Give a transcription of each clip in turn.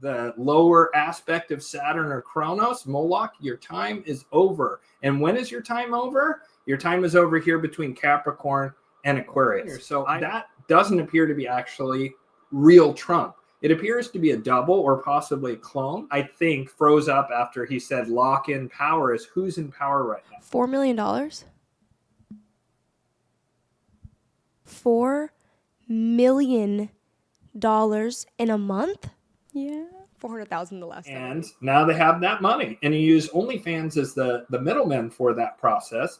the lower aspect of Saturn or Kronos, Moloch, your time is over. And when is your time over? Your time is over here between Capricorn and Aquarius. So that doesn't appear to be actually real Trump. It appears to be a double or possibly a clone. I think froze up after he said lock in power is who's in power right now. $4 million? $4 million in a month? Yeah. 400,000 the last time. And now they have that money. And you use OnlyFans as the middleman for that process.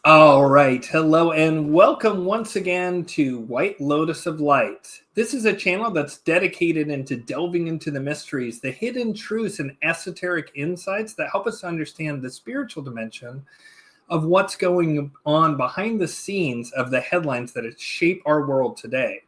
All right. Hello and welcome once again to White Lotus of Light. This is a channel that's dedicated into delving into the mysteries, the hidden truths and esoteric insights that help us understand the spiritual dimension of what's going on behind the scenes of the headlines that shape our world today.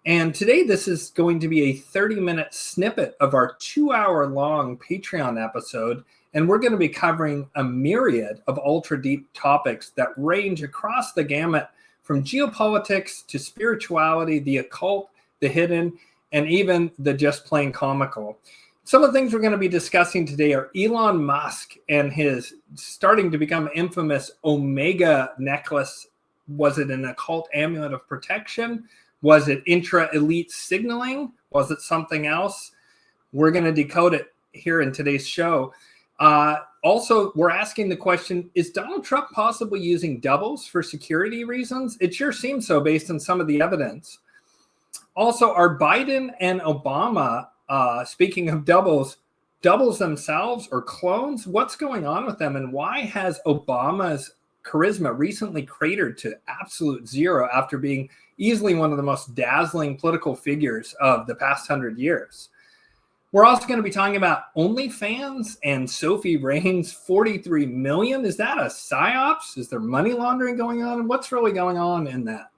And today this is going to be a 30-minute snippet of our 2-hour-long Patreon episode. And we're going to be covering a myriad of ultra-deep topics that range across the gamut from geopolitics to spirituality, the occult, the hidden, and even the just plain comical. Some of the things we're going to be discussing today are Elon Musk and his starting to become infamous Omega necklace. Was it an occult amulet of protection? Was it intra-elite signaling? Was it something else? We're going to decode it here in today's show. Also, we're asking the question, is Donald Trump possibly using doubles for security reasons? It sure seems so based on some of the evidence. Also, are Biden and Obama, speaking of doubles themselves or clones? What's going on with them? And why has Obama's charisma recently cratered to absolute zero after being easily one of the most dazzling political figures of the past 100 years? We're also going to be talking about OnlyFans and Sophie Rain's 43 million. Is that a Psy-Ops? Is there money laundering going on? What's really going on in that?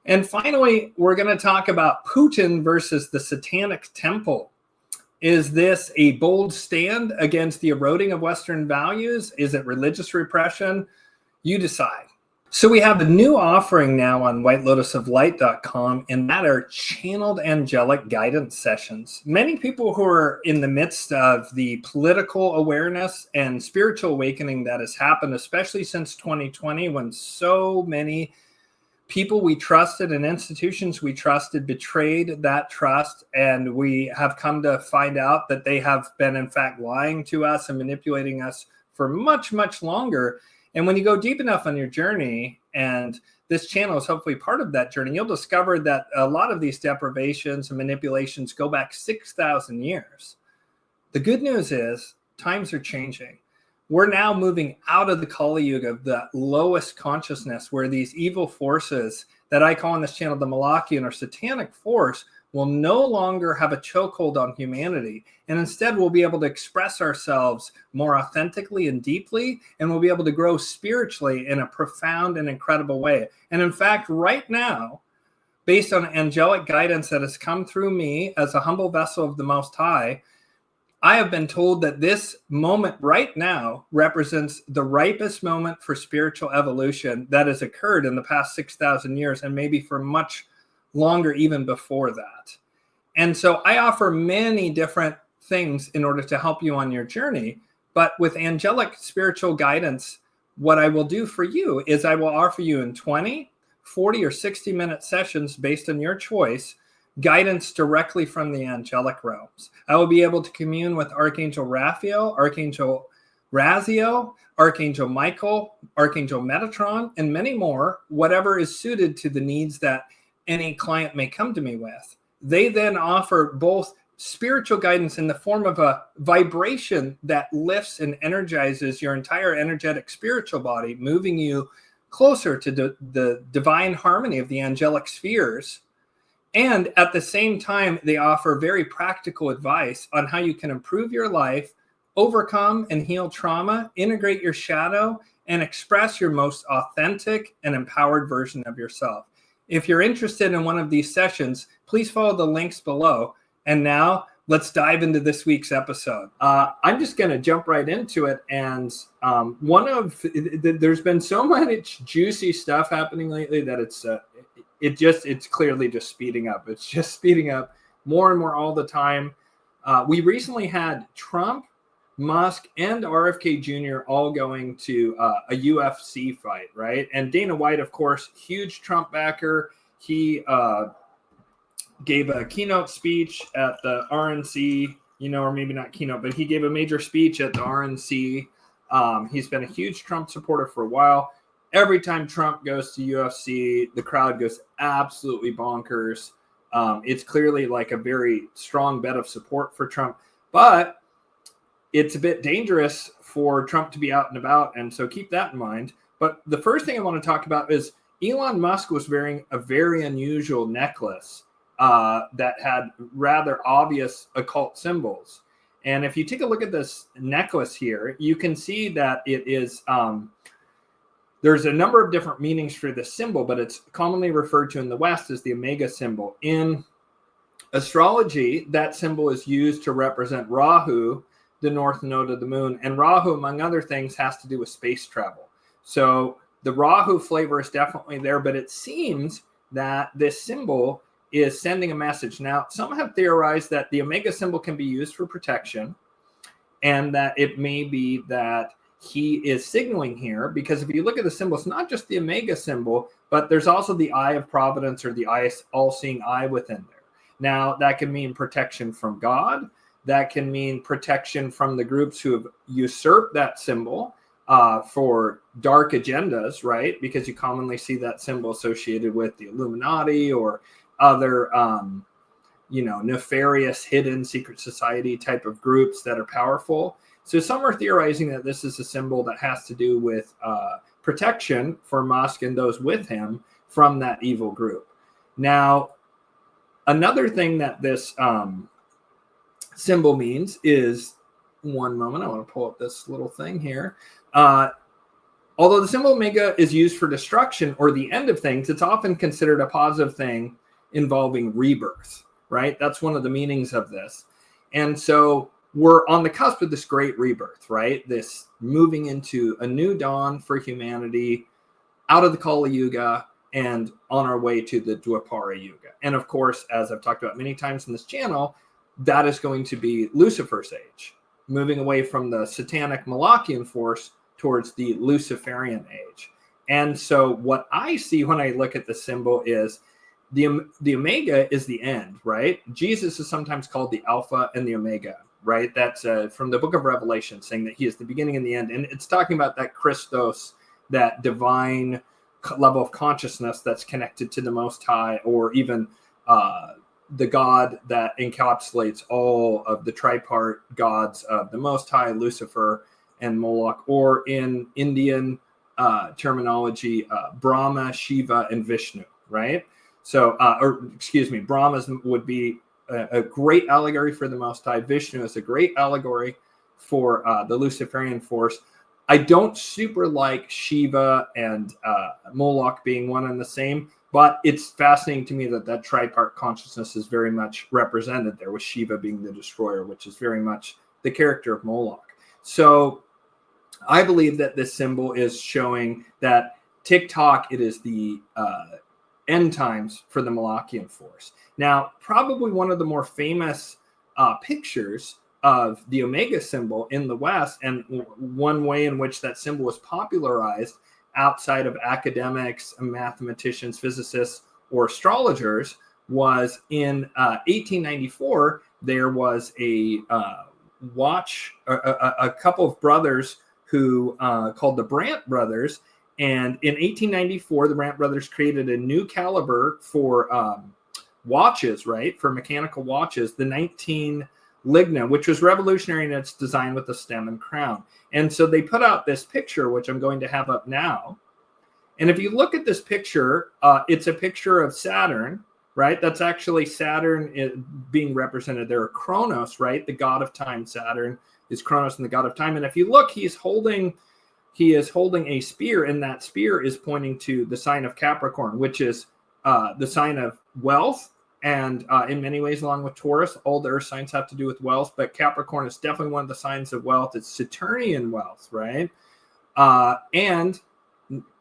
And finally, we're going to talk about Putin versus the Satanic Temple. Is this a bold stand against the eroding of Western values? Is it religious repression? You decide. So we have a new offering now on whitelotusoflight.com, and that are channeled angelic guidance sessions. Many people who are in the midst of the political awareness and spiritual awakening that has happened, especially since 2020, when so many people we trusted and institutions we trusted betrayed that trust, and we have come to find out that they have been, in fact, lying to us and manipulating us for much, much longer. And when you go deep enough on your journey, and this channel is hopefully part of that journey, you'll discover that a lot of these deprivations and manipulations go back 6,000 years. The good news is times are changing. We're now moving out of the Kali Yuga, of the lowest consciousness, where these evil forces that I call on this channel the Malachian or Satanic force will no longer have a chokehold on humanity. And instead, we'll be able to express ourselves more authentically and deeply, and we'll be able to grow spiritually in a profound and incredible way. And in fact, right now, based on angelic guidance that has come through me as a humble vessel of the Most High, I have been told that this moment right now represents the ripest moment for spiritual evolution that has occurred in the past 6,000 years, and maybe for much longer even before that. And so I offer many different things in order to help you on your journey. But with angelic spiritual guidance, what I will do for you is I will offer you in 20, 40, or 60-minute sessions based on your choice, guidance directly from the angelic realms. I will be able to commune with Archangel Raphael, Archangel Raziel, Archangel Michael, Archangel Metatron, and many more, whatever is suited to the needs that any client may come to me with. They then offer both spiritual guidance in the form of a vibration that lifts and energizes your entire energetic spiritual body, moving you closer to the divine harmony of the angelic spheres. And at the same time, they offer very practical advice on how you can improve your life, overcome and heal trauma, integrate your shadow, and express your most authentic and empowered version of yourself. If you're interested in one of these sessions, please follow the links below. And now let's dive into this week's episode. I'm just going to jump right into it. And there's been so much juicy stuff happening lately that it's clearly just speeding up. It's just speeding up more and more all the time. We recently had Trump, Musk, and RFK Jr. all going to a UFC fight, right? And Dana White, of course, huge Trump backer. He gave a keynote speech at the RNC, or maybe not keynote, but he gave a major speech at the RNC. He's been a huge Trump supporter for a while. Every time Trump goes to UFC, the crowd goes absolutely bonkers. It's clearly like a very strong bet of support for Trump, but it's a bit dangerous for Trump to be out and about, and so keep that in mind. But the first thing I want to talk about is Elon Musk was wearing a very unusual necklace that had rather obvious occult symbols. And if you take a look at this necklace here, you can see that it is, there's a number of different meanings for this symbol, but it's commonly referred to in the West as the Omega symbol. In astrology, that symbol is used to represent Rahu, the north node of the moon. And Rahu, among other things, has to do with space travel. So the Rahu flavor is definitely there, but it seems that this symbol is sending a message. Now, some have theorized that the Omega symbol can be used for protection, and that it may be that he is signaling here, because if you look at the symbol, it's not just the Omega symbol, but there's also the Eye of Providence, or the eye, all-seeing eye within there. Now, that can mean protection from God. That can mean protection from the groups who have usurped that symbol for dark agendas, right? Because you commonly see that symbol associated with the Illuminati or other, nefarious, hidden secret society type of groups that are powerful. So some are theorizing that this is a symbol that has to do with protection for Musk and those with him from that evil group. Now, another thing that this symbol means is, one moment, I want to pull up this little thing here. Although the symbol Omega is used for destruction or the end of things, it's often considered a positive thing involving rebirth, right? That's one of the meanings of this. And so we're on the cusp of this great rebirth, right? This moving into a new dawn for humanity, out of the Kali Yuga and on our way to the Dwapara Yuga. And of course, as I've talked about many times in this channel, that is going to be Lucifer's age, moving away from the satanic Malachian force towards the Luciferian age. And so what I see when I look at the symbol is the Omega is the end, right? Jesus is sometimes called the Alpha and the Omega, right? That's from the book of Revelation, saying that he is the beginning and the end. And it's talking about that Christos, that divine level of consciousness that's connected to the Most High, or even the God that encapsulates all of the tripart gods of the Most High, Lucifer, and Moloch, or in Indian terminology, Brahma, Shiva, and Vishnu, right? So, Brahma would be a great allegory for the Most High. Vishnu is a great allegory for the Luciferian force. I don't super like Shiva and Moloch being one and the same, but it's fascinating to me that that tripart consciousness is very much represented there, with Shiva being the destroyer, which is very much the character of Moloch. So I believe that this symbol is showing that TikTok, it is the end times for the Malachian force. Now, probably one of the more famous pictures of the Omega symbol in the West, and one way in which that symbol was popularized outside of academics, mathematicians, physicists, or astrologers, was in 1894. There was a couple of brothers who called the Brandt brothers. And in 1894, the Brandt brothers created a new caliber for watches, right? For mechanical watches, the 19 Ligna, which was revolutionary in its design with the stem and crown. And so they put out this picture, which I'm going to have up now. And if you look at this picture, it's a picture of Saturn, right? That's actually Saturn being represented there. Kronos, right? The god of time. Saturn is Kronos and the god of time. And if you look, he's holding he is holding a spear, and that spear is pointing to the sign of Capricorn, which is the sign of wealth. And in many ways, along with Taurus, all the earth signs have to do with wealth, but Capricorn is definitely one of the signs of wealth. It's Saturnian wealth, right? And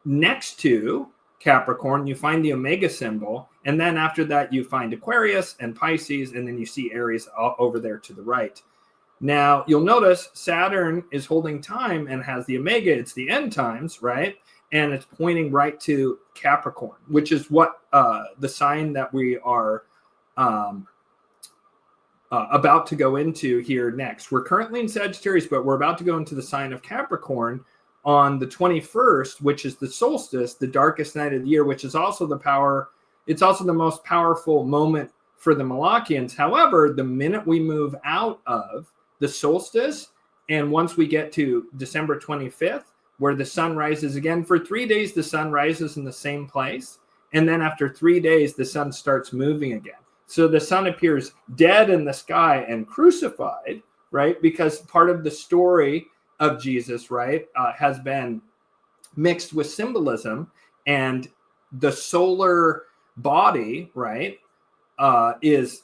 next to Capricorn, you find the Omega symbol. And then after that, you find Aquarius and Pisces, and then you see Aries over there to the right. Now, you'll notice Saturn is holding time and has the Omega. It's the end times, right? And it's pointing right to Capricorn, which is what the sign that we are about to go into here next. We're currently in Sagittarius, but we're about to go into the sign of Capricorn on the 21st, which is the solstice, the darkest night of the year, which is also the power. It's also the most powerful moment for the Malachians. However, the minute we move out of the solstice, and once we get to December 25th, where the sun rises again, for 3 days, the sun rises in the same place. And then after 3 days, the sun starts moving again. So the sun appears dead in the sky and crucified, right? Because part of the story of Jesus, right, has been mixed with symbolism, and the solar body, right, is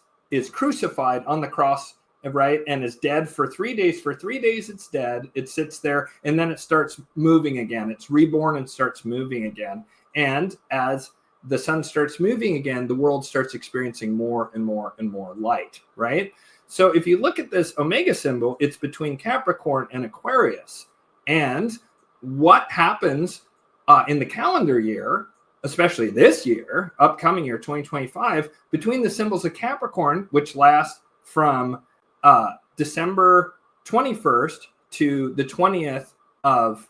crucified on the cross, right, and is dead for 3 days. For 3 days, it's dead. It sits there, and then it starts moving again. It's reborn and starts moving again. And as the sun starts moving again, the world starts experiencing more and more and more light, right? So if you look at this Omega symbol, it's between Capricorn and Aquarius. And what happens in the calendar year, especially this year, upcoming year, 2025, between the symbols of Capricorn, which last from December 21st to the 20th of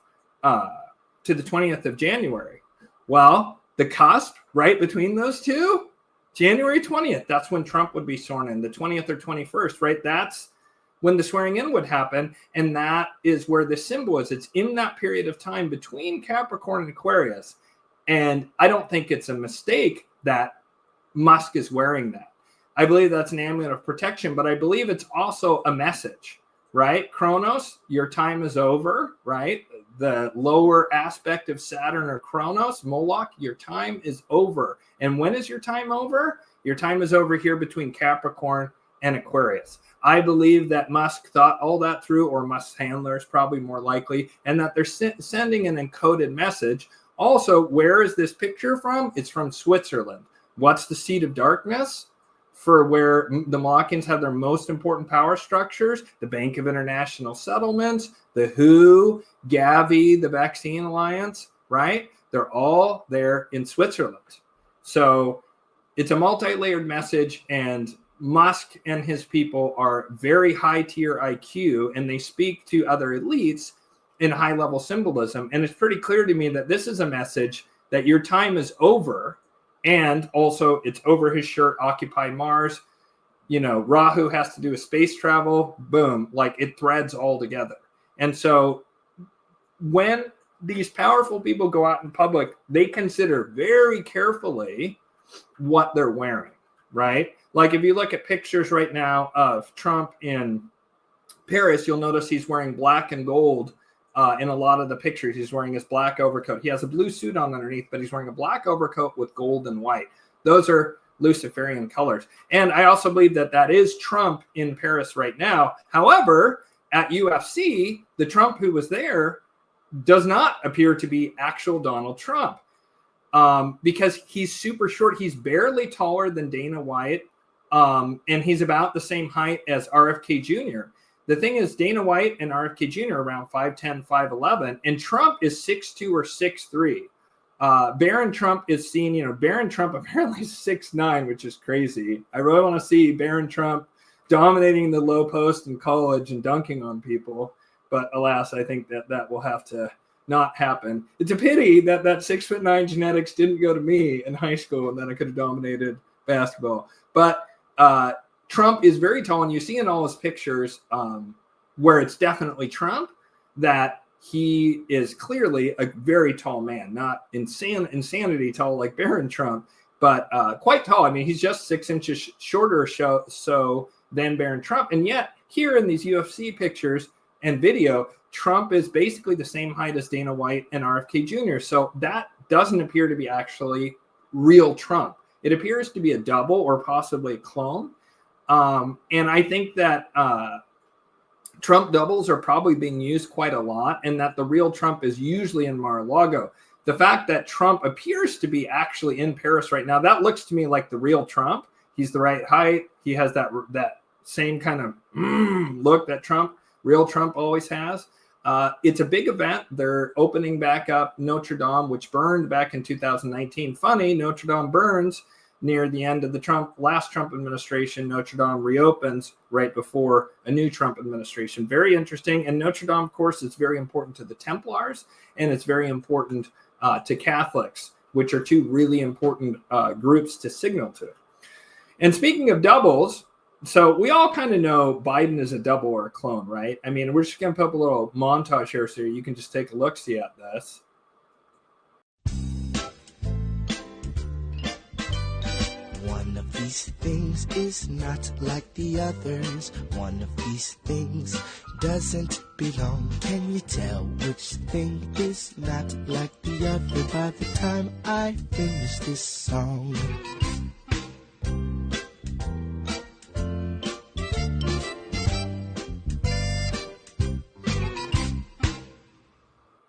January. Well, the cusp right between those two, January 20th, that's when Trump would be sworn in, the 20th or 21st, right? That's when the swearing in would happen. And that is where the symbol is. It's in that period of time between Capricorn and Aquarius. And I don't think it's a mistake that Musk is wearing that. I believe that's an amulet of protection, but I believe it's also a message, right? Kronos, your time is over, right? The lower aspect of Saturn or Kronos, Moloch, your time is over. And when is your time over? Your time is over here between Capricorn and Aquarius. I believe that Musk thought all that through, or Musk's handlers probably more likely, and that they're sending an encoded message. Also, where is this picture from? It's from Switzerland. What's the seat of darkness? For where the Malachians have their most important power structures, the Bank of International Settlements, the WHO, Gavi, the Vaccine Alliance, right? They're all there in Switzerland. So it's a multi-layered message, and Musk and his people are very high-tier IQ, and they speak to other elites in high-level symbolism. And it's pretty clear to me that this is a message that your time is over. And also, it's over his shirt, Occupy Mars. You know, Rahu has to do with space travel. Boom, like it threads all together. And so when these powerful people go out in public, they consider very carefully what they're wearing, right? Like if you look at pictures right now of Trump in Paris, you'll notice he's wearing black and gold. In a lot of the pictures, he's wearing his black overcoat. He has a blue suit on underneath, but he's wearing a black overcoat with gold and white. Those are Luciferian colors. And I also believe that that is Trump in Paris right now. However, at UFC, the Trump who was there does not appear to be actual Donald Trump because he's super short. He's barely taller than Dana White, and he's about the same height as RFK Jr. The thing is, Dana White and RFK Jr. are around 5'10", 5'11", and Trump is 6'2" or 6'3". Barron Trump is seen, Barron Trump apparently is 6'9", which is crazy. I really want to see Barron Trump dominating the low post in college and dunking on people. But alas, I think that will have to not happen. It's a pity that 6'9" genetics didn't go to me in high school, and then I could have dominated basketball. But Trump is very tall, and you see in all his pictures where it's definitely Trump that he is clearly a very tall man, not insanity tall like Barron Trump, but quite tall. I mean, he's just 6 inches shorter so than Barron Trump. And yet here in these UFC pictures and video, Trump is basically the same height as Dana White and RFK Jr. So that doesn't appear to be actually real Trump. It appears to be a double or possibly a clone. And I think that Trump doubles are probably being used quite a lot, and that the real Trump is usually in Mar-a-Lago. The fact that Trump appears to be actually in Paris right now, that looks to me like the real Trump. He's the right height. He has that same kind of look that real Trump always has. It's a big event. They're opening back up Notre Dame, which burned back in 2019. Funny, Notre Dame burns near the end of the last Trump administration. Notre Dame reopens right before a new Trump administration. Very interesting. And Notre Dame, of course, is very important to the Templars, and it's very important to Catholics, which are two really important groups to signal to. And speaking of doubles, so we all kind of know Biden is a double or a clone, right? I mean, we're just going to put up a little montage here so you can just take a look-see at this. One of these things is not like the others. One of these things doesn't belong. Can you tell which thing is not like the other by the time I finish this song?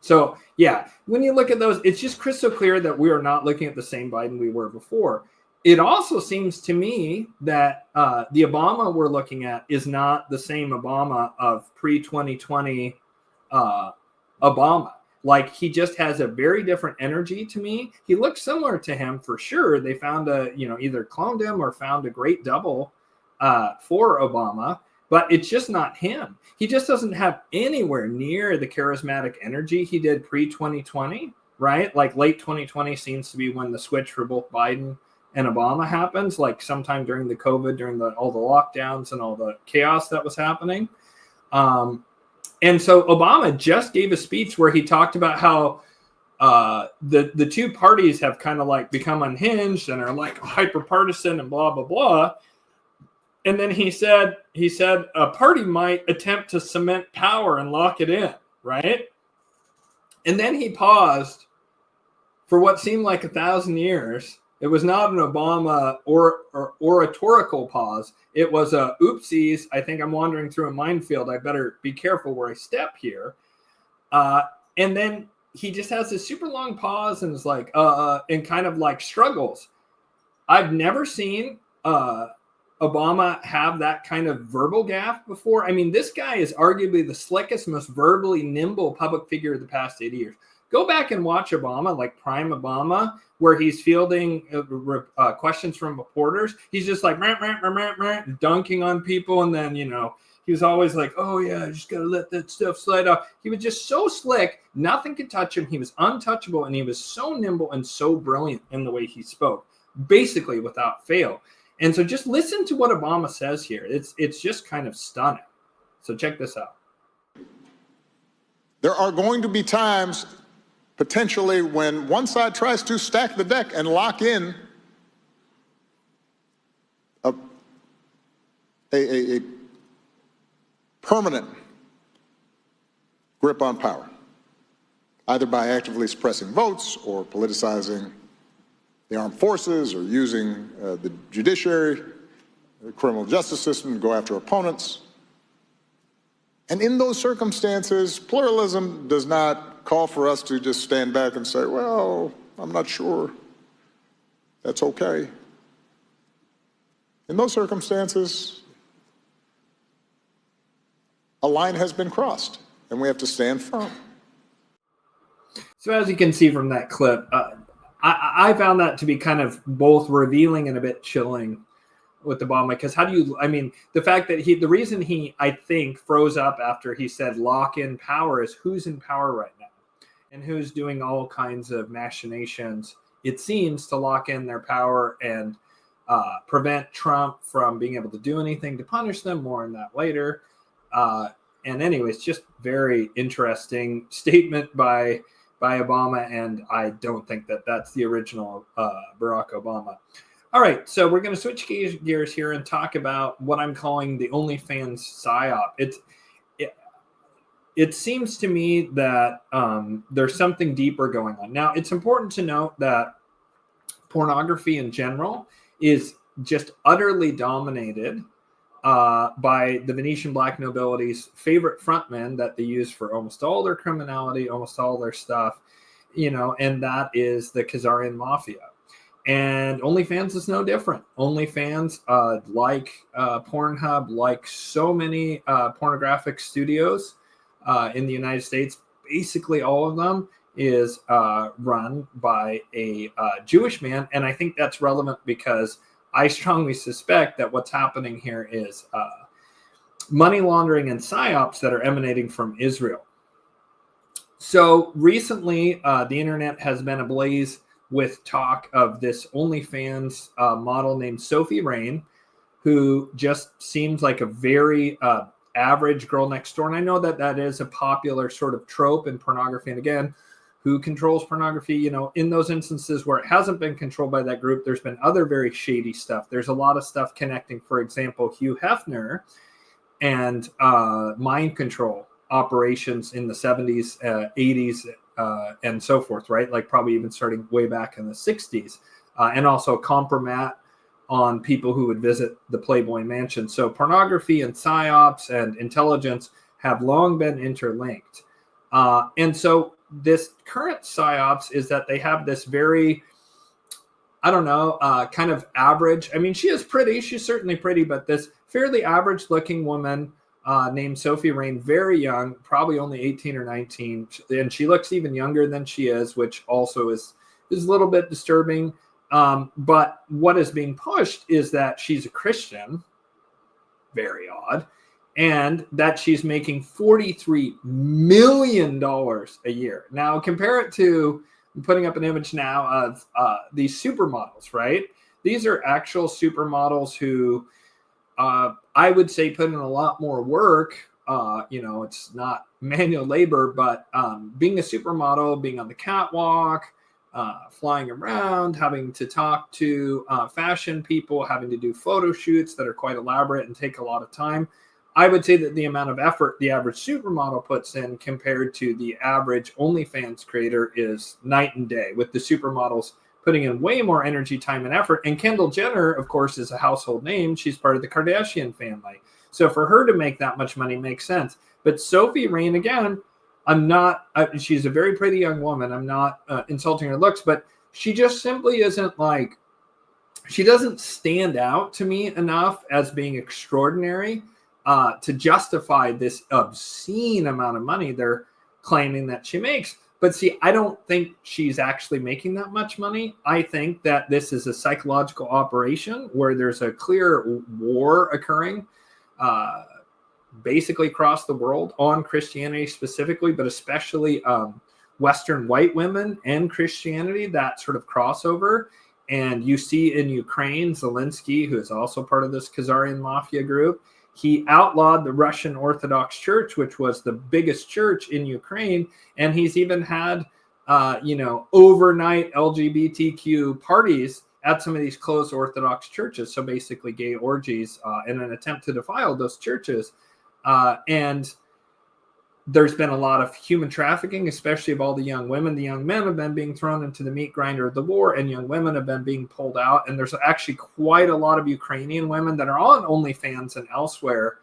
So, yeah, when you look at those, it's just crystal clear that we are not looking at the same Biden we were before. It also seems to me that the Obama we're looking at is not the same Obama of pre-2020 Obama. Like, he just has a very different energy to me. He looks similar to him for sure. They found either cloned him or found a great double for Obama. But it's just not him. He just doesn't have anywhere near the charismatic energy he did pre-2020, right? Like late 2020 seems to be when the switch for both Biden and Obama happens, like sometime during the COVID, during all the lockdowns and all the chaos that was happening. And so Obama just gave a speech where he talked about how the two parties have kind of like become unhinged and are like hyper partisan and blah, blah, blah. And then he said a party might attempt to cement power and lock it in, right? And then he paused for what seemed like 1,000 years. It was not an Obama or oratorical pause. It was a oopsies. I think I'm wandering through a minefield. I better be careful where I step here. And then he just has this super long pause and is like, and kind of like struggles. I've never seen Obama have that kind of verbal gaffe before. I mean, this guy is arguably the slickest, most verbally nimble public figure of the past 80 years. Go back and watch Obama, like prime Obama, where he's fielding questions from reporters. He's just like dunking on people. And then, he was always like, oh, yeah, I just got to let that stuff slide off. He was just so slick. Nothing could touch him. He was untouchable. And he was so nimble and so brilliant in the way he spoke, basically without fail. And so just listen to what Obama says here. It's just kind of stunning. So check this out. There are going to be times potentially when one side tries to stack the deck and lock in a permanent grip on power, either by actively suppressing votes or politicizing the armed forces or using the judiciary, the criminal justice system to go after opponents. And in those circumstances, pluralism does not call for us to just stand back and say, well, I'm not sure. That's okay. In those circumstances, a line has been crossed, and we have to stand firm. So as you can see from that clip, I found that to be kind of both revealing and a bit chilling with Obama, because the fact that the reason he, I think, froze up after he said lock in power is who's in power right now and who's doing all kinds of machinations, it seems, to lock in their power and prevent Trump from being able to do anything to punish them. More on that later. And anyways, just very interesting statement by Obama, and I don't think that that's the original Barack Obama. All right, so we're going to switch gears here and talk about what I'm calling the OnlyFans Psy-Op. it seems to me that there's something deeper going on. Now, it's important to note that pornography in general is just utterly dominated by the Venetian black nobility's favorite frontman that they use for almost all their criminality, almost all their stuff, and that is the Khazarian mafia. And OnlyFans is no different. OnlyFans, like Pornhub, like so many pornographic studios in the United States, basically all of them is run by a Jewish man. And I think that's relevant because I strongly suspect that what's happening here is money laundering and psyops that are emanating from Israel. So recently, the internet has been ablaze with talk of this OnlyFans model named Sophie Rain, who just seems like a very average girl next door. And I know that that is a popular sort of trope in pornography. And again, who controls pornography? In those instances where it hasn't been controlled by that group, there's been other very shady stuff. There's a lot of stuff connecting, for example, Hugh Hefner and mind control operations in the 70s, 80s, and so forth, right? Like probably even starting way back in the 60s. And also compromat on people who would visit the Playboy Mansion. So pornography and psyops and intelligence have long been interlinked. And so this current psyops is that they have this very, kind of average. I mean, she is pretty. She's certainly pretty, but this fairly average looking woman named Sophie Rain, very young, probably only 18 or 19. And she looks even younger than she is, which also is a little bit disturbing. But what is being pushed is that she's a Christian, very odd, and that she's making $43 million a year. Now, compare it to, I'm putting up an image now of these supermodels, right? These are actual supermodels who I would say put in a lot more work. It's not manual labor, but being a supermodel, being on the catwalk, flying around, having to talk to fashion people, having to do photo shoots that are quite elaborate and take a lot of time. I would say that the amount of effort the average supermodel puts in compared to the average OnlyFans creator is night and day, with the supermodels putting in way more energy, time, and effort. And Kendall Jenner, of course, is a household name. She's part of the Kardashian family. So for her to make that much money makes sense. But Sophie Rain, again, she's a very pretty young woman. I'm not insulting her looks, but she just simply isn't she doesn't stand out to me enough as being extraordinary to justify this obscene amount of money they're claiming that she makes. But see, I don't think she's actually making that much money. I think that this is a psychological operation where there's a clear war occurring basically across the world on Christianity specifically, but especially Western white women and Christianity, that sort of crossover. And you see in Ukraine, Zelensky, who is also part of this Khazarian mafia group, he outlawed the Russian Orthodox Church, which was the biggest church in Ukraine. And he's even had, overnight LGBTQ parties at some of these closed Orthodox churches. So basically gay orgies in an attempt to defile those churches. And there's been a lot of human trafficking, especially of all the young women. The young men have been being thrown into the meat grinder of the war, and young women have been being pulled out. And there's actually quite a lot of Ukrainian women that are on OnlyFans and elsewhere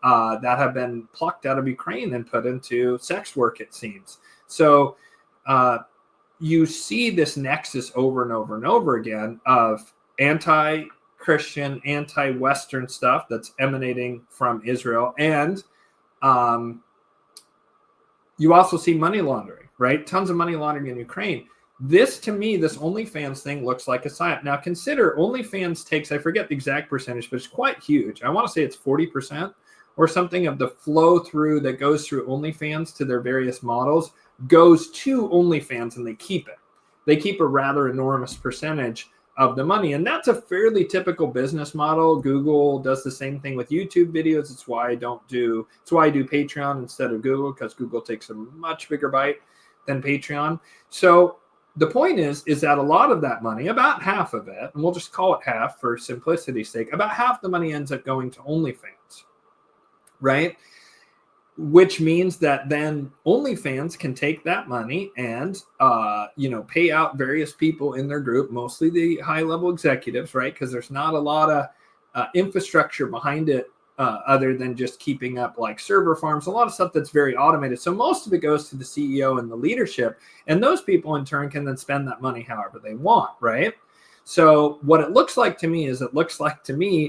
that have been plucked out of Ukraine and put into sex work, it seems. So you see this nexus over and over and over again of anti-Christian, anti-Western stuff that's emanating from Israel. And you also see money laundering, right? Tons of money laundering in Ukraine. This, to me, this OnlyFans thing looks like a psyop. Now, consider OnlyFans takes, I forget the exact percentage, but it's quite huge. I want to say it's 40% or something of the flow through that goes through OnlyFans to their various models goes to OnlyFans, and they keep it. They keep a rather enormous percentage of the money. And that's a fairly typical business model. Google does the same thing with YouTube videos. It's why I do Patreon instead of Google, because Google takes a much bigger bite than Patreon. So the point is that a lot of that money, about half of it, and we'll just call it half for simplicity's sake, about half the money ends up going to OnlyFans, right? which means that then OnlyFans can take that money and, pay out various people in their group, mostly the high-level executives, right? Because there's not a lot of infrastructure behind it other than just keeping up like server farms, a lot of stuff that's very automated. So most of it goes to the CEO and the leadership, and those people in turn can then spend that money however they want, right? So what it looks like to me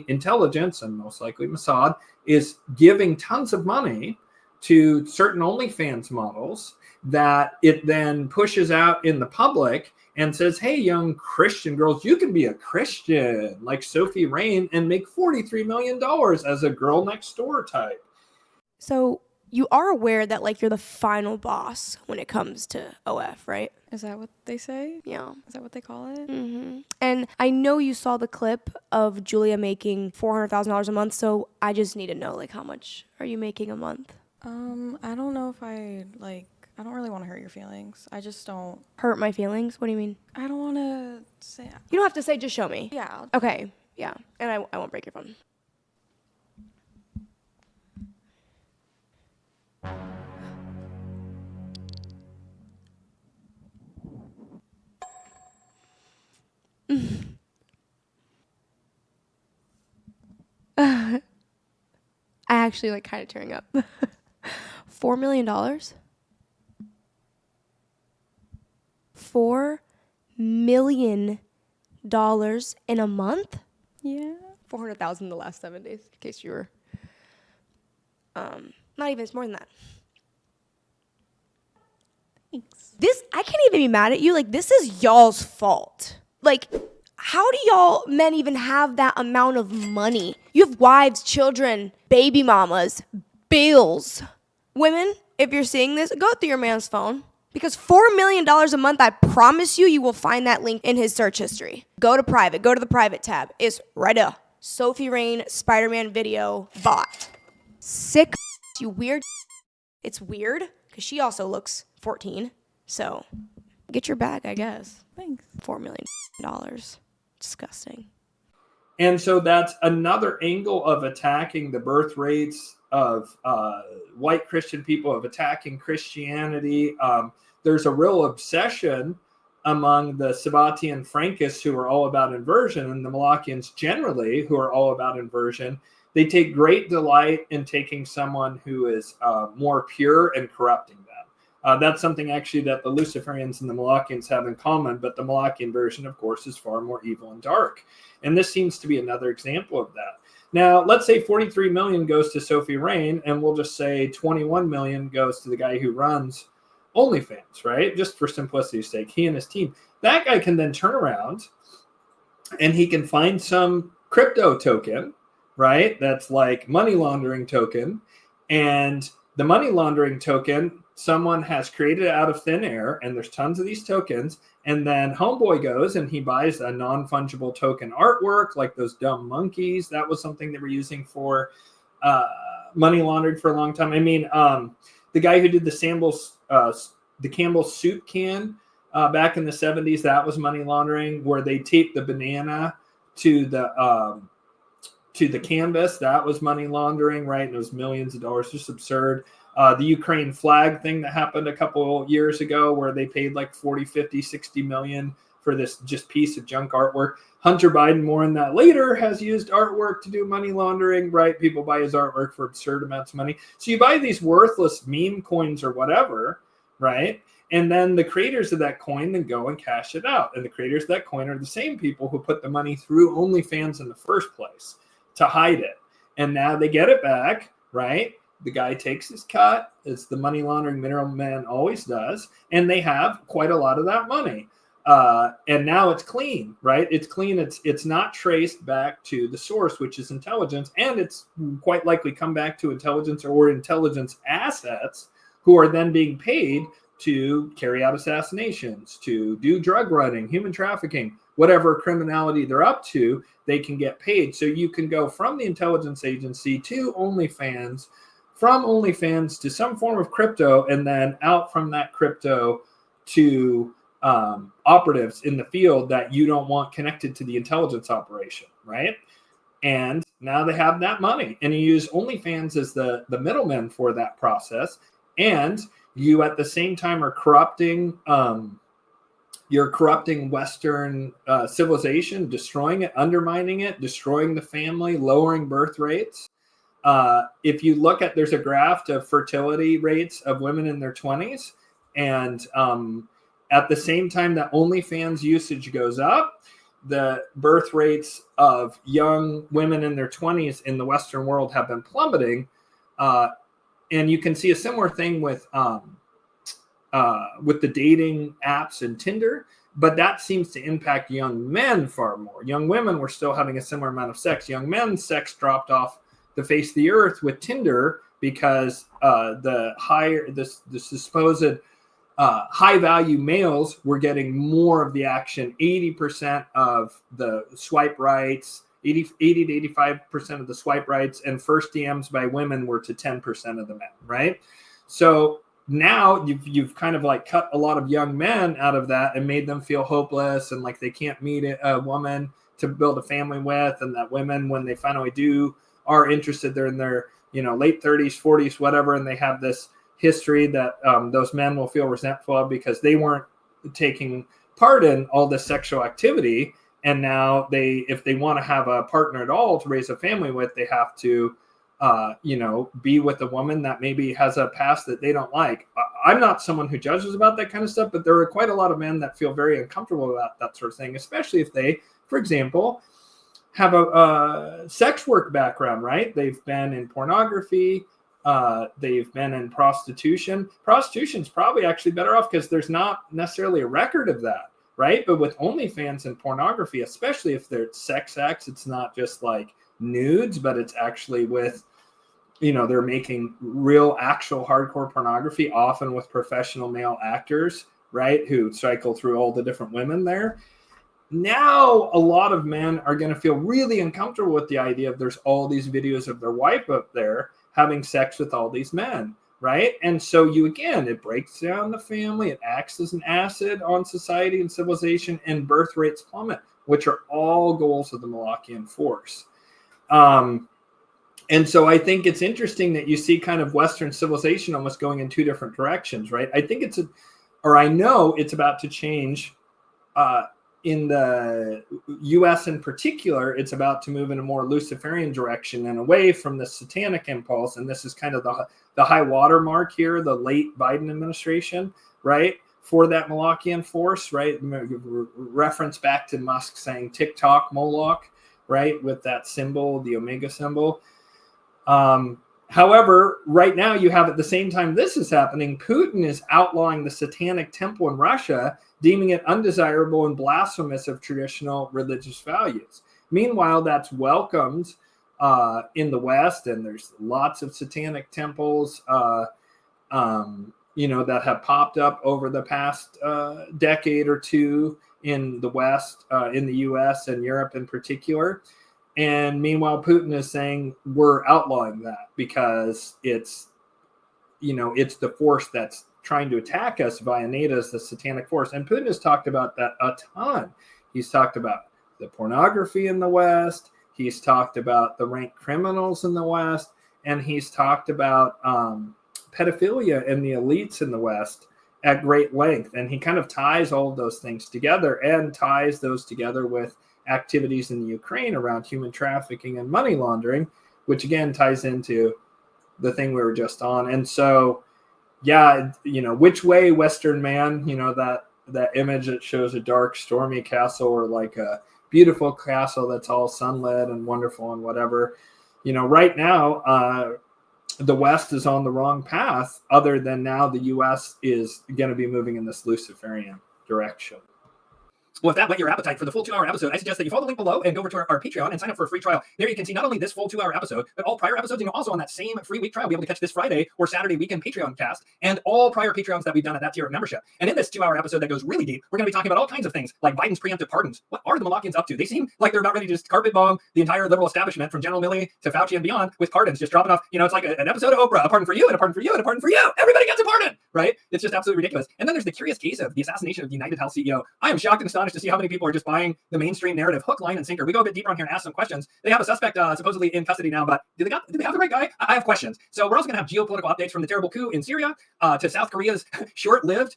intelligence, and most likely Mossad, is giving tons of money to certain OnlyFans models that it then pushes out in the public and says, hey, young Christian girls, you can be a Christian like Sophie Rain and make $43 million as a girl next door type. So you are aware that like you're the final boss when it comes to OF, right? Is that what they say? Yeah. Is that what they call it? Mm-hmm. And I know you saw the clip of Julia making $400,000 a month, so I just need to know, like, how much are you making a month? I don't know if I don't really want to hurt your feelings. I just don't. Hurt my feelings? What do you mean? I don't want to say. You don't have to say, just show me. Yeah. Okay, yeah. And I won't break your phone. I actually like kind of tearing up. $4 million? $4 million in a month? Yeah. 400,000 the last 7 days, in case you were not even, it's more than that. Thanks. This, I can't even be mad at you. Like, this is y'all's fault. Like, how do y'all men even have that amount of money? You have wives, children, baby mamas, bills. Women, if you're seeing this, go through your man's phone. Because $4 million a month, I promise you will find that link in his search history. Go to private. Go to the private tab. It's right there. Sophie Rain Spider-Man video bot. Sick, you weird. It's weird because she also looks 14. So get your bag, I guess. Thanks. $4 million. Disgusting. And so that's another angle of attacking the birth rates of white Christian people, of attacking Christianity. There's a real obsession among the Sabbatian Frankists who are all about inversion, and the Malachians generally who are all about inversion. They take great delight in taking someone who is more pure and corrupting them. That's something actually that the Luciferians and the Malachians have in common, but the Malachian version, of course, is far more evil and dark. And this seems to be another example of that. Now, let's say 43 million goes to Sophie Rain, and we'll just say 21 million goes to the guy who runs OnlyFans, right? Just for simplicity's sake, he and his team. That guy can then turn around and he can find some crypto token, right? That's like money laundering token. And the money laundering token, someone has created out of thin air, and there's tons of these tokens. And then homeboy goes and he buys a non-fungible token artwork, like those dumb monkeys. That was something they were using for money laundering for a long time. I mean, the guy who did the Campbell's soup can back in the 70s, that was money laundering, where they taped the banana to the canvas. That was money laundering, right? And it was millions of dollars, just absurd. The Ukraine flag thing that happened a couple years ago, where they paid like 40, 50, 60 million for this just piece of junk artwork. Hunter Biden, more on that later, has used artwork to do money laundering, right? People buy his artwork for absurd amounts of money. So you buy these worthless meme coins or whatever, right? And then the creators of that coin then go and cash it out. And the creators of that coin are the same people who put the money through OnlyFans in the first place to hide it. And now they get it back, right? The guy takes his cut. It's the money laundering middleman always does. And they have quite a lot of that money. And now it's clean, right? It's clean. It's not traced back to the source, which is intelligence. And it's quite likely come back to intelligence or intelligence assets who are then being paid to carry out assassinations, to do drug running, human trafficking, whatever criminality they're up to, they can get paid. So you can go from the intelligence agency to OnlyFans, from OnlyFans to some form of crypto, and then out from that crypto to operatives in the field that you don't want connected to the intelligence operation, right? And Now they have that money, and you use OnlyFans as the middleman for that process. And you at the same time are corrupting, you're corrupting Western civilization, destroying it, undermining it, destroying the family, lowering birth rates. If you look at, there's a graph of fertility rates of women in their 20s. And at the same time that OnlyFans usage goes up, the birth rates of young women in their 20s in the Western world have been plummeting. And you can see a similar thing with the dating apps and Tinder, but that seems to impact young men far more. Young women were still having a similar amount of sex. Young men's sex dropped off the face of the earth with Tinder because the supposed high value males were getting more of the action. 80% of the swipe rights, 80 to 85% of the swipe rights, and first DMs by women were to 10% of the men, right? So now you've kind of like cut a lot of young men out of that and made them feel hopeless and like they can't meet a woman to build a family with, and that women, when they finally do, are interested, they're in their late 30s, 40s, whatever, and they have this history that those men will feel resentful of because they weren't taking part in all this sexual activity. And now if they want to have a partner at all to raise a family with, they have to be with a woman that maybe has a past that they don't like. I'm not someone who judges about that kind of stuff, but there are quite a lot of men that feel very uncomfortable about that sort of thing, especially if they, for example, have a sex work background, right? They've been in pornography, they've been in prostitution. Prostitution's probably actually better off because there's not necessarily a record of that, right? But with OnlyFans and pornography, especially if they're sex acts, it's not just like nudes, but it's actually with, they're making real, actual hardcore pornography, often with professional male actors, right? Who cycle through all the different women there. Now, a lot of men are going to feel really uncomfortable with the idea of there's all these videos of their wife up there having sex with all these men, right? And so it breaks down the family. It acts as an acid on society and civilization, and birth rates plummet, which are all goals of the Malachian force. And so I think it's interesting that you see kind of Western civilization almost going in two different directions, right? I think I know it's about to change in the U.S. in particular. It's about to move in a more Luciferian direction and away from the satanic impulse. And this is kind of the high water mark here, the late Biden administration, right? For that Malachian force, right? Reference back to Musk saying TikTok, Moloch, right? With that symbol, the Omega symbol. However, right now you have at the same time this is happening, Putin is outlawing the Satanic Temple in Russia, deeming it undesirable and blasphemous of traditional religious values. Meanwhile, that's welcomed in the West, and there's lots of satanic temples, that have popped up over the past decade or two in the West, in the U.S. and Europe in particular. And meanwhile, Putin is saying we're outlawing that because it's the force that's trying to attack us via NATO, as the satanic force. And Putin has talked about that a ton. He's talked about the pornography in the West. He's talked about the rank criminals in the West. And he's talked about pedophilia in the elites in the West at great length. And he kind of ties all of those things together and ties those together with activities in the Ukraine around human trafficking and money laundering, which again ties into the thing we were just on. And so, which way Western man, that image that shows a dark, stormy castle or like a beautiful castle that's all sunlit and wonderful and whatever, right now, the West is on the wrong path, other than now the U.S. is going to be moving in this Luciferian direction. Well, if that whet your appetite for the full 2-hour episode, I suggest that you follow the link below and go over to our Patreon and sign up for a free trial. There you can see not only this full 2-hour episode, but all prior episodes, and also on that same free week trial, be able to catch this Friday or Saturday weekend Patreon cast and all prior Patreons that we've done at that tier of membership. And in this 2-hour episode that goes really deep, we're going to be talking about all kinds of things like Biden's preemptive pardons. What are the Malachians up to? They seem like they're about ready to just carpet bomb the entire liberal establishment from General Milley to Fauci and beyond with pardons, just dropping off. It's like an episode of Oprah, a pardon for you and a pardon for you and a pardon for you. Everybody gets a pardon, right? It's just absolutely ridiculous. And then there's the curious case of the assassination of the United Health CEO. I am shocked and astonished astonished to see how many people are just buying the mainstream narrative hook, line, and sinker. We go a bit deeper on here and ask some questions. They have a suspect supposedly in custody now, but do they have the right guy? I have questions. So we're also going to have geopolitical updates from the terrible coup in Syria to South Korea's short-lived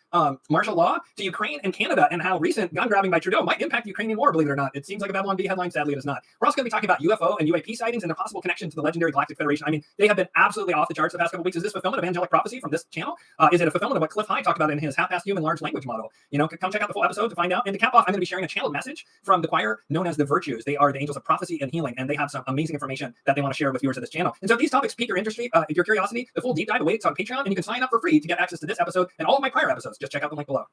martial law to Ukraine and Canada, and how recent gun grabbing by Trudeau might impact the Ukrainian war, believe it or not. It seems like a Babylon Bee headline. Sadly, it is not. We're also going to be talking about UFO and UAP sightings and their possible connection to the legendary Galactic Federation. I mean, they have been absolutely off the charts the past couple weeks. Is this fulfillment of angelic prophecy from this channel? Is it a fulfillment of what Cliff High talked about in his half-assed human large language model? You know, come check out the full episode to find out. And to cap off, I'm going to be sharing a channeled message from the choir known as the Virtues. They are the angels of prophecy and healing, and they have some amazing information that they want to share with viewers of this channel. And so if these topics pique your interest, your curiosity, the full deep dive awaits on Patreon, and you can sign up for free to get access to this episode and all of my prior episodes. Just check out the link below.